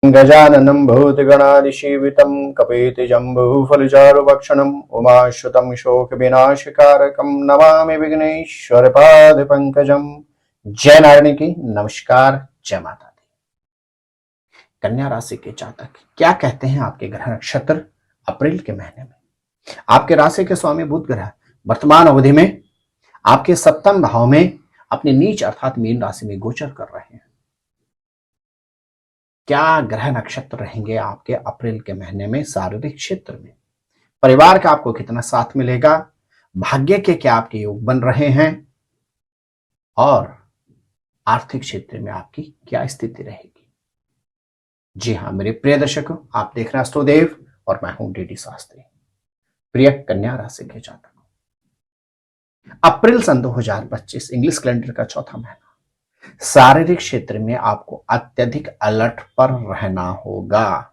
गजाननं भूतगणाधिसेवितं कपितजम्बूफलचारुभक्षणम् उमाश्रुतं शोकविनाशकारकं नमामि विघ्नेश्वरपादपङ्कजम्। जय नारायण की नमस्कार, जय माता दी। कन्या राशि के जातक क्या कहते हैं आपके ग्रह नक्षत्र अप्रैल के महीने में? आपके राशि के स्वामी बुध ग्रह वर्तमान अवधि में आपके सप्तम भाव में अपनी नीच अर्थात मीन राशि में गोचर कर रहे हैं। क्या ग्रह नक्षत्र रहेंगे आपके अप्रैल के महीने में शारीरिक क्षेत्र में? परिवार का आपको कितना साथ मिलेगा? भाग्य के क्या आपके योग बन रहे हैं? और आर्थिक क्षेत्र में आपकी क्या स्थिति रहेगी? जी हाँ मेरे प्रिय दर्शकों, आप देख रहे हैं अष्टोदेव और मैं हूं डीडी शास्त्री। प्रिय कन्या राशि के जातकों, अप्रैल सन 2025 इंग्लिश कैलेंडर का चौथा महीना, शारीरिक क्षेत्र में आपको अत्यधिक अलर्ट पर रहना होगा।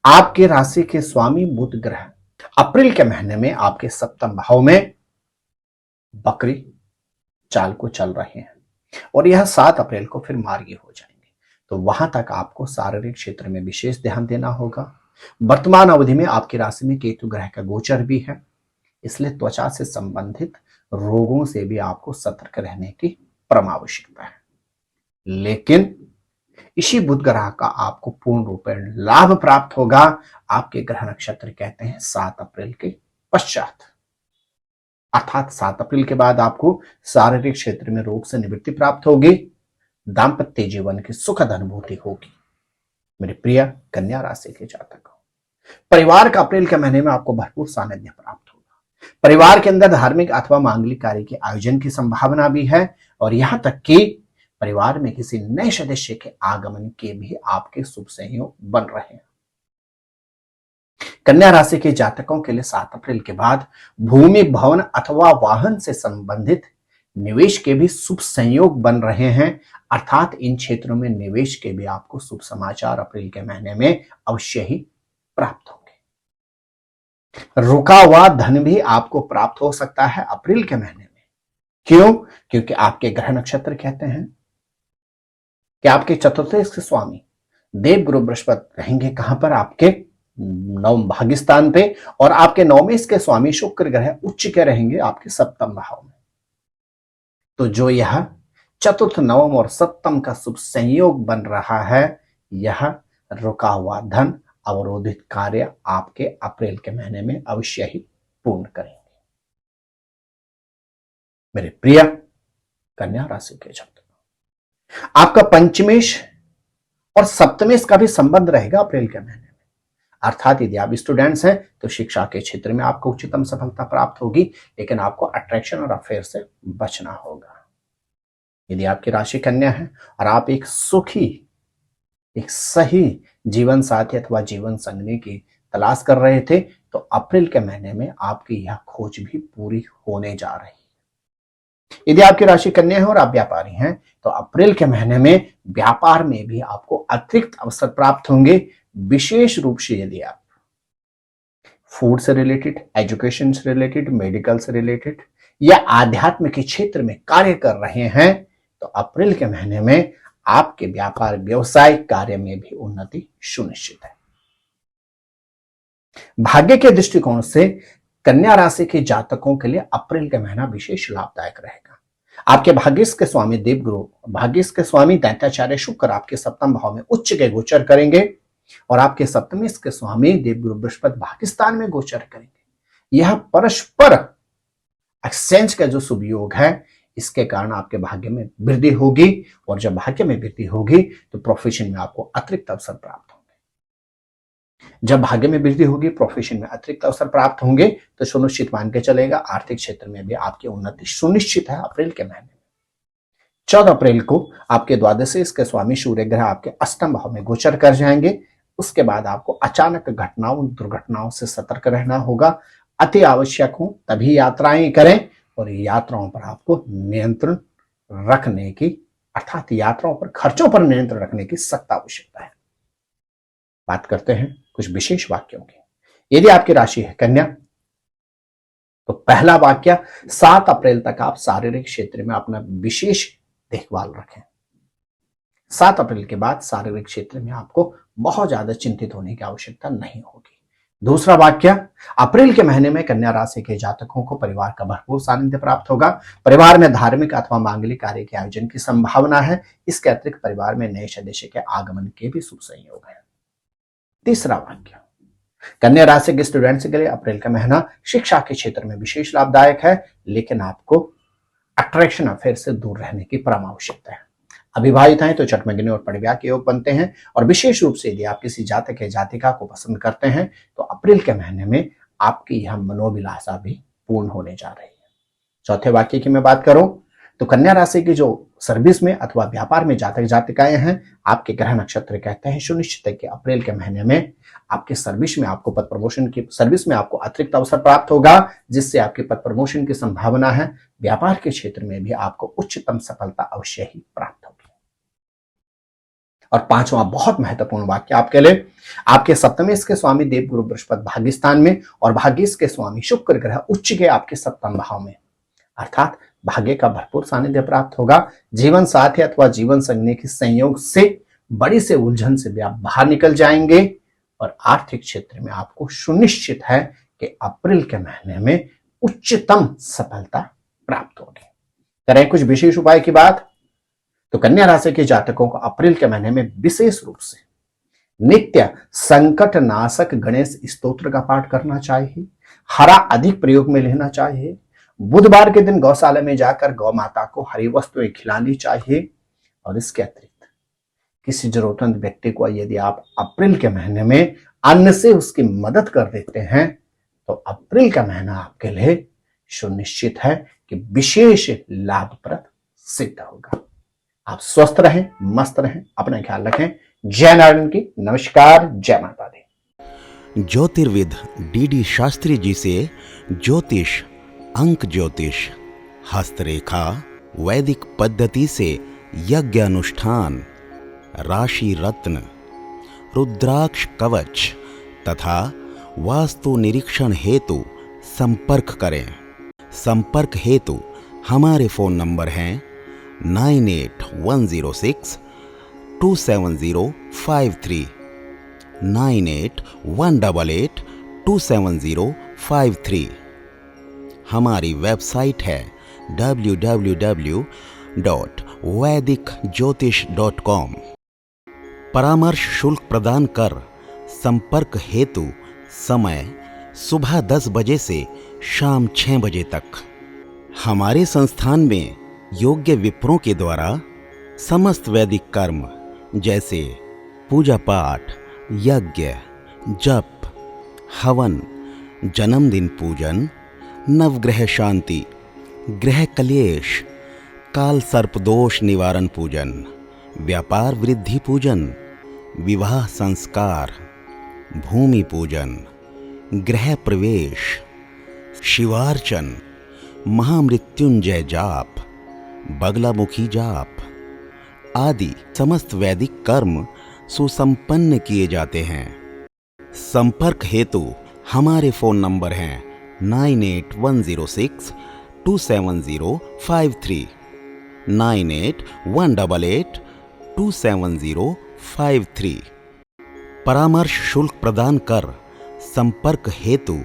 आपके राशि के स्वामी बुध ग्रह अप्रैल के महीने में आपके सप्तम भाव में बकरी चाल को चल रहे हैं और यह 7 अप्रैल को फिर मार्गी हो जाएंगे। तो वहां तक आपको शारीरिक क्षेत्र में विशेष ध्यान देना होगा। वर्तमान अवधि में आपकी राशि में केतु ग्रह का गोचर भी है, इसलिए त्वचा से संबंधित रोगों से भी आपको सतर्क रहने की परम आवश्यकता है। लेकिन इसी बुध ग्रह का आपको पूर्ण रूप में लाभ प्राप्त होगा आपके ग्रह नक्षत्र कहते हैं 7 अप्रैल के पश्चात, अर्थात 7 अप्रैल के बाद आपको शारीरिक क्षेत्र में रोग से निवृत्ति प्राप्त होगी, दाम्पत्य जीवन की सुखद अनुभूति होगी। मेरे प्रिय कन्या राशि के जातकों, परिवार का अप्रैल के महीने में आपको भरपूर सानिध्य प्राप्त होगा। परिवार के अंदर धार्मिक अथवा मांगलिक कार्य के आयोजन की संभावना भी है और यहां तक कि परिवार में किसी नए सदस्य के आगमन के भी आपके शुभ संयोग बन रहे हैं। कन्या राशि के जातकों के लिए 7 अप्रैल के बाद भूमि, भवन अथवा वाहन से संबंधित निवेश के भी शुभ संयोग बन रहे हैं, अर्थात इन क्षेत्रों में निवेश के भी आपको शुभ समाचार अप्रैल के महीने में अवश्य ही प्राप्त होंगे। रुका हुआ धन भी आपको प्राप्त हो सकता है अप्रैल के महीने में। क्यों? क्योंकि आपके ग्रह नक्षत्र कहते हैं कि आपके चतुर्थ के स्वामी देवगुरु बृहस्पति रहेंगे कहां पर? आपके नवम भाग्यस्थान पे, और आपके नवमेश के स्वामी शुक्र ग्रह उच्च के रहेंगे आपके सप्तम भाव में। तो जो यह चतुर्थ, नवम और सप्तम का शुभ संयोग बन रहा है, यह रुका हुआ धन, अवरोधित कार्य आपके अप्रैल के महीने में अवश्य ही पूर्ण करेंगे। मेरे प्रिय कन्या राशि के जातकों, आपका पंचमेश और सप्तमेश का भी संबंध रहेगा अप्रैल के महीने में, अर्थात यदि आप स्टूडेंट्स हैं तो शिक्षा के क्षेत्र में आपको उच्चतम सफलता प्राप्त होगी, लेकिन आपको अट्रैक्शन और अफेयर से बचना होगा। यदि आपकी राशि कन्या है और आप एक सुखी, एक सही जीवन साथी अथवा जीवन संगनी की तलाश कर रहे थे, तो अप्रैल के महीने में आपकी यह खोज भी पूरी होने जा रही है। यदि आपकी राशि कन्या है और आप व्यापारी हैं तो अप्रैल के महीने में व्यापार में भी आपको अतिरिक्त अवसर प्राप्त होंगे, विशेष रूप से यदि आप फूड से रिलेटेड, एजुकेशन से रिलेटेड, मेडिकल से रिलेटेड या आध्यात्म के क्षेत्र में कार्य कर रहे हैं, तो अप्रैल के महीने में आपके व्यापार व्यवसाय कार्य में भी उन्नति सुनिश्चित है। भाग्य के दृष्टिकोण से कन्या राशि के जातकों के लिए अप्रैल का महीना विशेष लाभदायक रहेगा। आपके भाग्यश के स्वामी देवगुरु, भाग्यश के स्वामी दैत्याचार्य शुक्र आपके सप्तम भाव में उच्च के गोचर करेंगे और आपके सप्तमेश के स्वामी देवगुरु बृहस्पति भाग्यस्थान में गोचर करेंगे। यह परस्पर एक्सचेंज का जो शुभ योग है, इसके कारण आपके भाग्य में वृद्धि होगी और जब भाग्य में वृद्धि होगी तो प्रोफेशन में आपको अतिरिक्त अवसर प्राप्त होंगे। जब भाग्य में वृद्धि होगी, प्रोफेशन में अतिरिक्त अवसर प्राप्त होंगे, तो सुनिश्चित मान के चलेगा आर्थिक क्षेत्र में भी आपकी उन्नति सुनिश्चित है अप्रैल के महीने में। 14 अप्रैल को आपके द्वादशी के स्वामी सूर्य ग्रह आपके अष्टम भाव में गोचर कर जाएंगे। उसके बाद आपको अचानक घटनाओं, दुर्घटनाओं से सतर्क रहना होगा। अति आवश्यक हो तभी यात्राएं करें और यात्राओं पर आपको नियंत्रण रखने की, अर्थात यात्राओं पर खर्चों पर नियंत्रण रखने की सख्त आवश्यकता है। बात करते हैं कुछ विशेष वाक्यों की। यदि आपकी राशि है कन्या तो पहला वाक्य, 7 अप्रैल तक आप शारीरिक क्षेत्र में अपना विशेष देखभाल रखें। 7 अप्रैल के बाद शारीरिक क्षेत्र में आपको बहुत ज्यादा चिंतित होने की आवश्यकता नहीं होगी। दूसरा वाक्य, अप्रैल के महीने में कन्या राशि के जातकों को परिवार का भरपूर सानिध्य प्राप्त होगा। परिवार में धार्मिक अथवा मांगलिक कार्य के आयोजन की संभावना है। इसके अतिरिक्त परिवार में नए सदस्य के आगमन के भी शुभ संयोग है। तीसरा वाक्य, कन्या राशि के स्टूडेंट्स के लिए अप्रैल का महीना शिक्षा के क्षेत्र में विशेष लाभदायक है, लेकिन आपको अट्रैक्शन अफेयर से दूर रहने की परम आवश्यकता है। अविवाहित हैं तो चटमंगनी और परिवार के योग बनते हैं, और विशेष रूप से यदि आप किसी जातक या जातिका को पसंद करते हैं तो अप्रैल के महीने में आपकी यह मनोभिलाषा भी पूर्ण होने जा रही है। चौथे वाक्य की मैं बात करूं तो कन्या राशि की जो सर्विस में अथवा व्यापार में जातक जातिकाएं हैं, आपके ग्रह नक्षत्र कहते हैं सुनिश्चित है कि अप्रैल के महीने में आपके सर्विस में आपको पद प्रमोशन की सर्विस में आपको अतिरिक्त अवसर प्राप्त होगा, जिससे आपके पद प्रमोशन की संभावना है। व्यापार के क्षेत्र में भी आपको उच्चतम सफलता अवश्य ही प्राप्त होगी। और पांचवा बहुत महत्वपूर्ण वाक्य आपके लिए, आपके सप्तमेश के स्वामी देवगुरु बृहस्पति भाग्यस्थान में और भाग्येश के स्वामी शुक्र ग्रह उच्च के आपके सप्तम भाव में, अर्थात भाग्य का भरपूर सानिध्य प्राप्त होगा। जीवन साथी अथवा जीवन संगनी के संयोग से बड़ी से उलझन से भी आप बाहर निकल जाएंगे, और आर्थिक क्षेत्र में आपको सुनिश्चित है कि अप्रैल के महीने में उच्चतम सफलता प्राप्त होगी। करें कुछ विशेष उपाय की बात तो कन्या राशि के जातकों को अप्रैल के महीने में विशेष रूप से नित्य संकट नाशक गणेश स्तोत्र का पाठ करना चाहिए। हरा अधिक प्रयोग में लेना चाहिए। बुधवार के दिन गौशाला में जाकर गौ माता को हरी वस्तुएं खिलानी चाहिए। और इसके अतिरिक्त किसी जरूरतमंद व्यक्ति को यदि आप अप्रैल के महीने में अन्न से उसकी मदद कर देते हैं तो अप्रैल का महीना आपके लिए सुनिश्चित है कि विशेष लाभप्रद सिद्ध होगा। आप स्वस्थ रहें, मस्त रहें, अपना ख्याल रखें। जय नारायण की नमस्कार, जय माता दी। ज्योतिर्विद डी शास्त्री जी से ज्योतिष, अंक ज्योतिष, हस्तरेखा, वैदिक पद्धति से यज्ञ अनुष्ठान, राशि रत्न, रुद्राक्ष कवच तथा वास्तु निरीक्षण हेतु संपर्क करें। संपर्क हेतु हमारे फोन नंबर हैं 9810627053, 9818827053। हमारी वेबसाइट है www.vedicjyotish.com। परामर्श शुल्क प्रदान कर संपर्क हेतु समय सुबह 10 बजे से शाम 6 बजे तक। हमारे संस्थान में योग्य विप्रों के द्वारा समस्त वैदिक कर्म जैसे पूजा पाठ, यज्ञ, जप, हवन, जन्मदिन पूजन, नवग्रह शांति, ग्रह कलेश, काल सर्पदोष निवारण पूजन, व्यापार वृद्धि पूजन, विवाह संस्कार, भूमि पूजन, गृह प्रवेश, शिवार्चन, महामृत्युंजय जाप, बगलामुखी जाप आदि समस्त वैदिक कर्म सुसंपन्न किए जाते हैं। संपर्क हेतु हमारे फोन नंबर हैं 9810627053, 9818827053। परामर्श शुल्क प्रदान कर संपर्क हेतु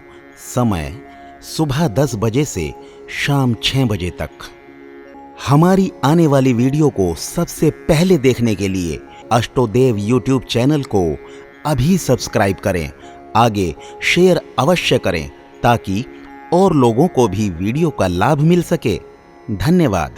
समय सुबह 10 बजे से शाम 6 बजे तक। हमारी आने वाली वीडियो को सबसे पहले देखने के लिए अष्टोदेव यूट्यूब चैनल को अभी सब्सक्राइब करें। आगे शेयर अवश्य करें ताकि और लोगों को भी वीडियो का लाभ मिल सके। धन्यवाद।